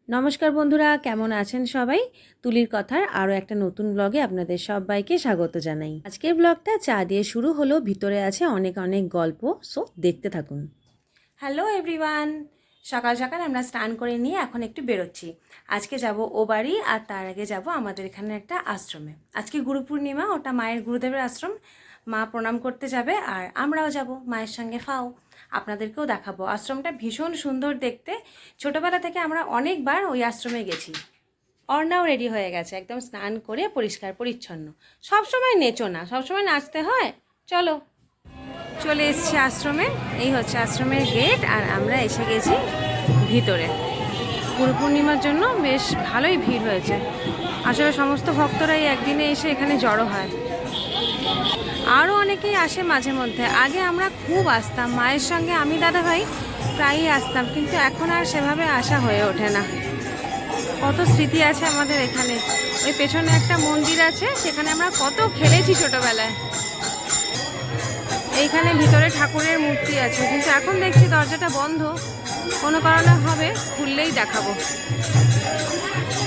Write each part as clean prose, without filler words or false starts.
নমস্কার বন্ধুরা, কেমন আছেন সবাই? তুলির কথার আরও একটা নতুন ব্লগে আপনাদের সবাইকে স্বাগত জানাই। আজকের ব্লগটা চা দিয়ে শুরু হলো, ভিতরে আছে অনেক অনেক গল্প, সো দেখতে থাকুন। হ্যালো এভরিওয়ান, সকাল সকাল আমরা স্নান করে নিয়ে এখন একটু বেরোচ্ছি। আজকে যাব ও বাড়ি, আর তার আগে যাব আমাদের এখানে একটা আশ্রমে। আজকে গুরু পূর্ণিমা, ওটা মায়ের গুরুদেবের আশ্রম। মা প্রণাম করতে যাবে আর আমরাও যাব মায়ের সঙ্গে। ফাও আপনাদেরকেও দেখাবো। আশ্রমটা ভীষণ সুন্দর দেখতে। ছোটোবেলা থেকে আমরা অনেকবার ওই আশ্রমে গেছি। অর্ণাও রেডি হয়ে গেছে, একদম স্নান করে পরিষ্কার পরিচ্ছন্ন। সবসময় নেচো না, সবসময় নাচতে হয়। চলো, চলে এসছি আশ্রমে। এই হচ্ছে আশ্রমের গেট, আর আমরা এসে গেছি ভিতরে। গুরু পূর্ণিমার জন্য বেশ ভালোই ভিড় হয়েছে। আসলে সমস্ত ভক্তরাই একদিনে এসে এখানে জড়ো হয়। আরও অনেকেই আসে মাঝে মধ্যে। আগে আমরা খুব আসতাম মায়ের সঙ্গে, আমি দাদাভাই প্রায়ই আসতাম, কিন্তু এখন আর সেভাবে আসা হয়ে ওঠে না। কত স্মৃতি আছে আমাদের এখানে। ওই পেছনে একটা মন্দির আছে, সেখানে আমরা কত খেলেছি ছোটোবেলায়। এইখানে ভিতরে ঠাকুরের মূর্তি আছে, কিন্তু এখন দেখছি দরজাটা বন্ধ। কোনো কারণে হবে, খুললেই দেখাবো।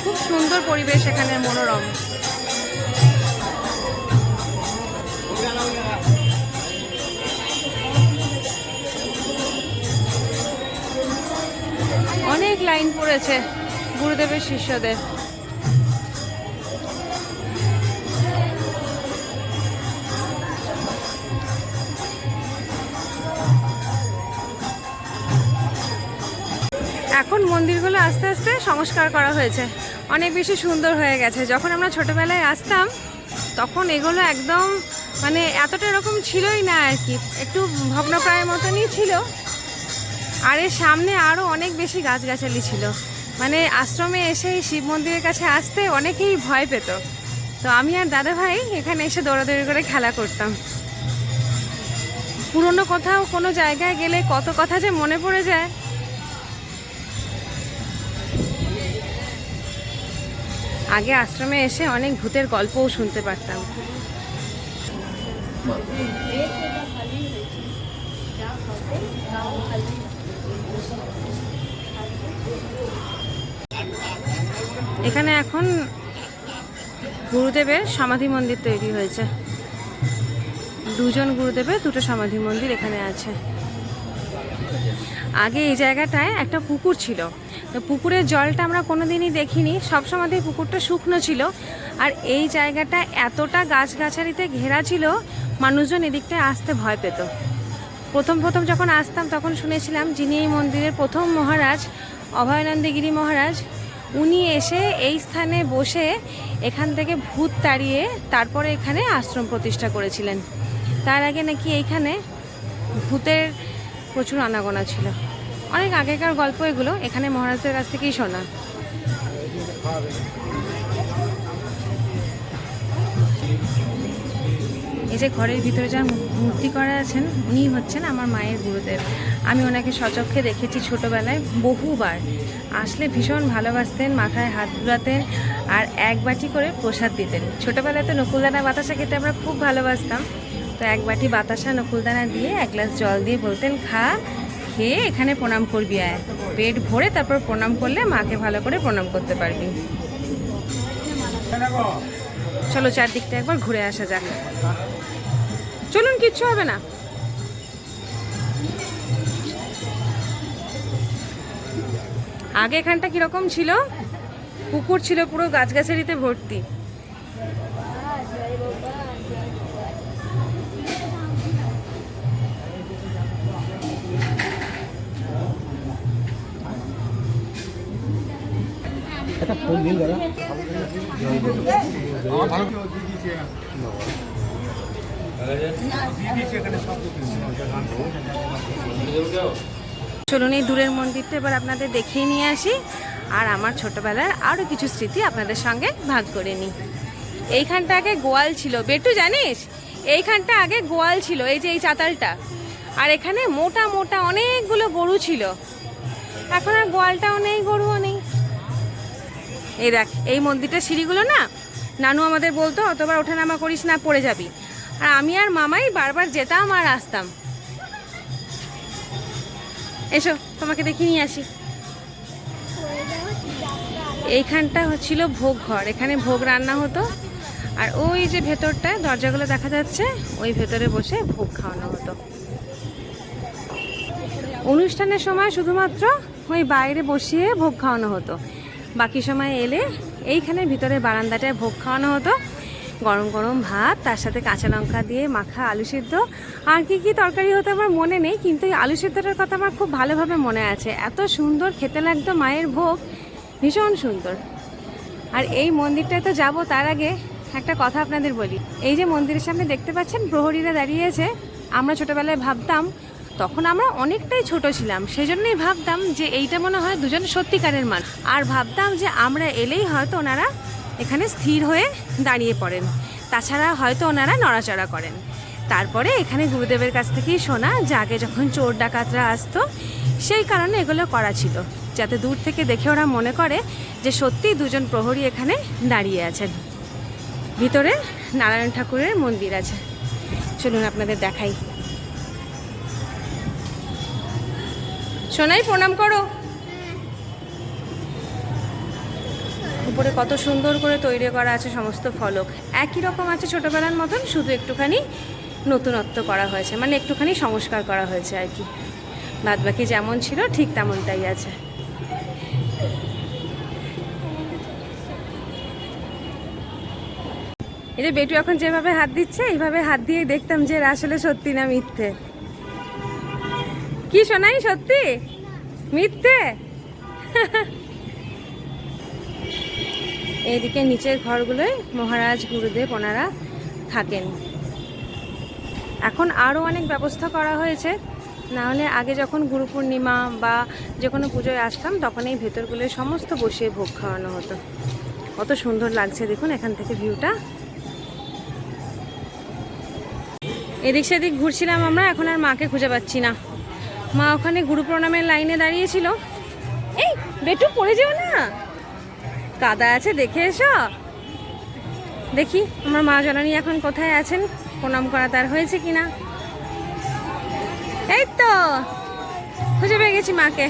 খুব সুন্দর পরিবেশ এখানে, মনোরম। অনেক লাইন পড়েছে গুরুদেবের শিষ্যদের। এখন মন্দিরগুলো আস্তে আস্তে সংস্কার করা হয়েছে, অনেক বেশি সুন্দর হয়ে গেছে। যখন আমরা ছোটোবেলায় আসতাম তখন এগুলো একদম মানে এতটা এরকম ছিলই না আর কি, একটু ভগ্নপ্রায়ের মতনই ছিল। আর এর সামনে আরও অনেক বেশি গাছগাছালি ছিল। মানে আশ্রমে এসে শিব মন্দিরের কাছে আসতে অনেকেই ভয় পেত। তো আমি আর দাদাভাই এখানে এসে দৌড়াদৌড়ি করে খেলা করতাম। পুরনো কোথাও কোনো জায়গায় গেলে কত কথা যে মনে পড়ে যায়। আগে আশ্রমে এসে অনেক ভূতের গল্পও শুনতে পারতাম। এখানে এখন গুরুদেবের সমাধি মন্দির তৈরি হয়েছে। দুজন গুরুদেবের দুটো সমাধি মন্দির এখানে আছে। আগে এই জায়গাটায় একটা পুকুর ছিল, তো পুকুরের জলটা আমরা কোনোদিনই দেখিনি। সবসময় পুকুরটা শুকনো ছিল, আর এই জায়গাটা এতটা গাছগাছালিতে ঘেরা ছিল, মানুষজন এদিকটায় আসতে ভয় পেত। প্রথম প্রথম যখন আসতাম তখন শুনেছিলাম যিনি এই মন্দিরের প্রথম মহারাজ, অভয়ানন্দগিরি মহারাজ, উনি এসে এই স্থানে বসে এখান থেকে ভূত তাড়িয়ে তারপরে এখানে আশ্রম প্রতিষ্ঠা করেছিলেন। তার আগে নাকি এইখানে ভূতের প্রচুর আনাগোনা ছিল। অনেক আগেকার গল্প এগুলো, এখানে মহারাজদের কাছ থেকেই শোনা। এই যে ঘরের ভিতরে যার মূর্তি করা আছেন, উনি হচ্ছেন আমার মায়ের গুরুদেব। আমি ওনাকে সচক্ষে দেখেছি ছোটোবেলায় বহুবার। আসলে ভীষণ ভালোবাসতেন, মাথায় হাত বুলাতেন, আর এক বাটি করে প্রসাদ দিতেন। ছোটোবেলায় তো নকুলদানা বাতাসা খেতে আমরা খুব ভালোবাসতাম। তো এক বাটি বাতাসা নকুলদানা দিয়ে এক গ্লাস জল দিয়ে বলতেন, খা, খেয়ে এখানে প্রণাম করবি, আয় পেট ভরে তারপর প্রণাম করলে মাকে ভালো করে প্রণাম করতে পারবি। চলো চারদিকটা একবার ঘুরে আসা যাক। চলুন, কিচ্ছু হবে না। আগে এখানটা কিরকম ছিল, পুকুর ছিল পুরো গাছগাছালিতে ভর্তি। চলুন এই দূরের মন্দিরটা এবার আপনাদের দেখিয়ে নিয়ে আসি, আর আমার ছোটবেলার আরও কিছু স্মৃতি আপনাদের সঙ্গে ভাগ করে নিই। এইখানটা আগে গোয়াল ছিল, বেটু জানিস? এইখানটা আগে গোয়াল ছিল, এই যে এই চাতালটা, আর এখানে মোটা মোটা অনেকগুলো গরু ছিল। এখন আর গোয়ালটাও নেই, গরুও নেই। এই দেখ, এই মন্দিরটা সিঁড়িগুলো না, নানু আমাদের বলতো অতবার ওঠানামা করিস না, পড়ে যাবি। আর আমি আর মামাই বারবার যেতাম আর আসতাম। এসো তোমাকে দেখিয়ে নিয়ে আসি। এইখানটা হচ্ছিল ভোগ ঘর, এখানে ভোগ রান্না হতো। আর ওই যে ভেতরটায় দরজাগুলো দেখা যাচ্ছে, ওই ভেতরে বসে ভোগ খাওয়ানো হতো। অনুষ্ঠানের সময় শুধুমাত্র ওই বাইরে বসিয়ে ভোগ খাওয়ানো হতো, বাকি সময় এলে এইখানে ভিতরে বারান্দাটায় ভোগ খাওয়ানো হতো। গরম গরম ভাত, তার সাথে কাঁচা লঙ্কা দিয়ে মাখা আলু সিদ্ধ, আর কি কি তরকারি হতো আমার মনে নেই, কিন্তু এই আলু সিদ্ধটার কথা আমার খুব ভালোভাবে মনে আছে। এত সুন্দর খেতে লাগতো মায়ের ভোগ, ভীষণ সুন্দর। আর এই মন্দিরটায় তো যাবো, তার আগে একটা কথা আপনাদের বলি। এই যে মন্দিরের সামনে দেখতে পাচ্ছেন প্রহরীরা দাঁড়িয়েছে, আমরা ছোটোবেলায় ভাবতাম, তখন আমরা অনেকটাই ছোট ছিলাম, সেই জন্যই ভাবতাম যে এইটা মনে হয় দুজন সত্যিকারের মানুষ। আর ভাবতাম যে আমরা এলেই হয়তো ওনারা এখানে স্থির হয়ে দাঁড়িয়ে পড়েন, তাছাড়া হয়তো ওনারা নড়াচড়া করেন। তারপরে এখানে গুরুদেবের কাছ থেকেই শোনা যে আগে যখন চোর ডাকাতরা আসতো, সেই কারণে এগুলো করা ছিল, যাতে দূর থেকে দেখে ওরা মনে করে যে সত্যিই দুজন প্রহরী এখানে দাঁড়িয়ে আছেন। ভিতরে নারায়ণ ঠাকুরের মন্দির আছে, চলুন আপনাদের দেখাই। সোনাই প্রণাম করো। উপরে কত সুন্দর করে তৈরি করা আছে সমস্ত ফলক, একই রকম আছে ছোটোবেলার মতন, শুধু একটুখানি নতুনত্ব করা হয়েছে, মানে একটুখানি সংস্কার করা হয়েছে আর কি। বাদবাকি যেমন ছিল ঠিক তেমনটাই আছে। এই যে বেটু এখন যেভাবে হাত দিচ্ছে, এইভাবে হাত দিয়ে দেখতাম যে এরা আসলে সত্যি না মিথ্যে। কি শোনাই, সত্যি মিথ্যে? এইদিকে নিচের ঘরগুলোয় মহারাজ গুরুদেব ওনারা থাকেন। এখন আরও অনেক ব্যবস্থা করা হয়েছে, নাহলে আগে যখন গুরু পূর্ণিমা বা যে কোনো পুজোয় আসতাম তখন এই ভেতরগুলোয় সমস্ত বসিয়ে ভোগ খাওয়ানো হতো। কত সুন্দর লাগছে দেখুন এখান থেকে ভিউটা। এদিক সেদিক ঘুরছিলাম আমরা, এখন আর মাকে খুঁজে পাচ্ছি না। মা ওখানে গুরু প্রণামের লাইনে দাঁড়িয়েছিল। এই বেটু পড়ে যেও না, কাদা আছে, দেখে এসো। দেখি আমার মা জননী এখন কোথায় আছেন, প্রণাম করা তার হয়েছে কিনা। এই তো খুঁজে পেয়ে গেছি মাকে।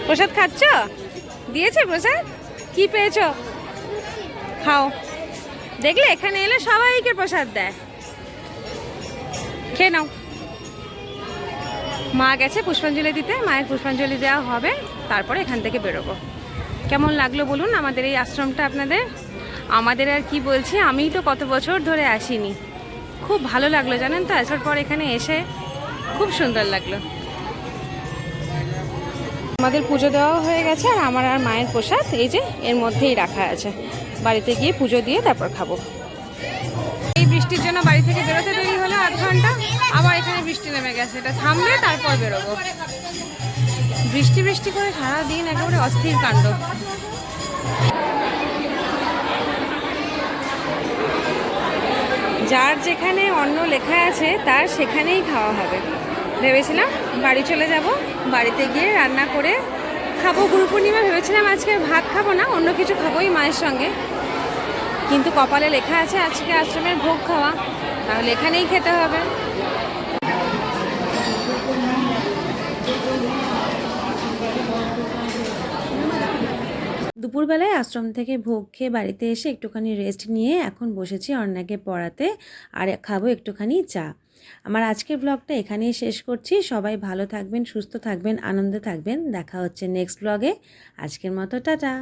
প্রসাদ খাচ্ছ? দিয়েছে প্রসাদ? কি পেয়েছো? খাও। দেখলে এখানে এলে সবাইকে প্রসাদ দেয়, খেয়ে নাও। মা গেছে পুষ্পাঞ্জলি দিতে, মায়ের পুষ্পাঞ্জলি দেওয়া হবে, তারপরে এখান থেকে বেরোবো। কেমন লাগলো বলুন আমাদের এই আশ্রমটা আপনাদের? আমাদের আর কি বলছি, আমিই তো কত বছর ধরে আসিনি, খুব ভালো লাগলো জানেন তো, আসার পর এখানে এসে খুব সুন্দর লাগলো। আমাদের পুজো দেওয়া হয়ে গেছে, আর আমার আর মায়ের প্রসাদ এই যে এর মধ্যেই রাখা আছে, বাড়িতে গিয়ে পুজো দিয়ে তারপর খাবো। এই বৃষ্টির জন্য বাড়ি থেকে বেরোতে দেরি হলো 8 ঘন্টা, আবার এখানে বৃষ্টি নেমে গেছে, এটা থামবে তারপর বেরোবো। বৃষ্টি বৃষ্টি করে সারাদিন একেবারে অস্থির কাণ্ড। যার যেখানে অন্ন লেখা আছে তার সেখানেই খাওয়া হবে। ভেবেছিলাম বাড়ি চলে যাব, বাড়িতে গিয়ে রান্না করে খাবো। গুরু পূর্ণিমা ভেবেছিলাম আজকে ভাত খাবো না, অন্য কিছু খাবোই মায়ের সঙ্গে, কিন্তু কপালে লেখা আছে আজকে আশ্রমের ভোগ খাওয়া, তাহলে এখানেই খেতে হবে। দুপুরবেলায় আশ্রম থেকে ভোগ খেয়ে বাড়িতে এসে একটুখানি রেস্ট নিয়ে এখন বসেছি অর্ণাকে পড়াতে, আর খাবো একটুখানি চা। আমার আজকের ব্লগটা এখানেই শেষ করছি। সবাই ভালো থাকবেন, সুস্থ থাকবেন, আনন্দে থাকবেন। দেখা হচ্ছে নেক্সট ব্লগে। আজকের মতো টাটা।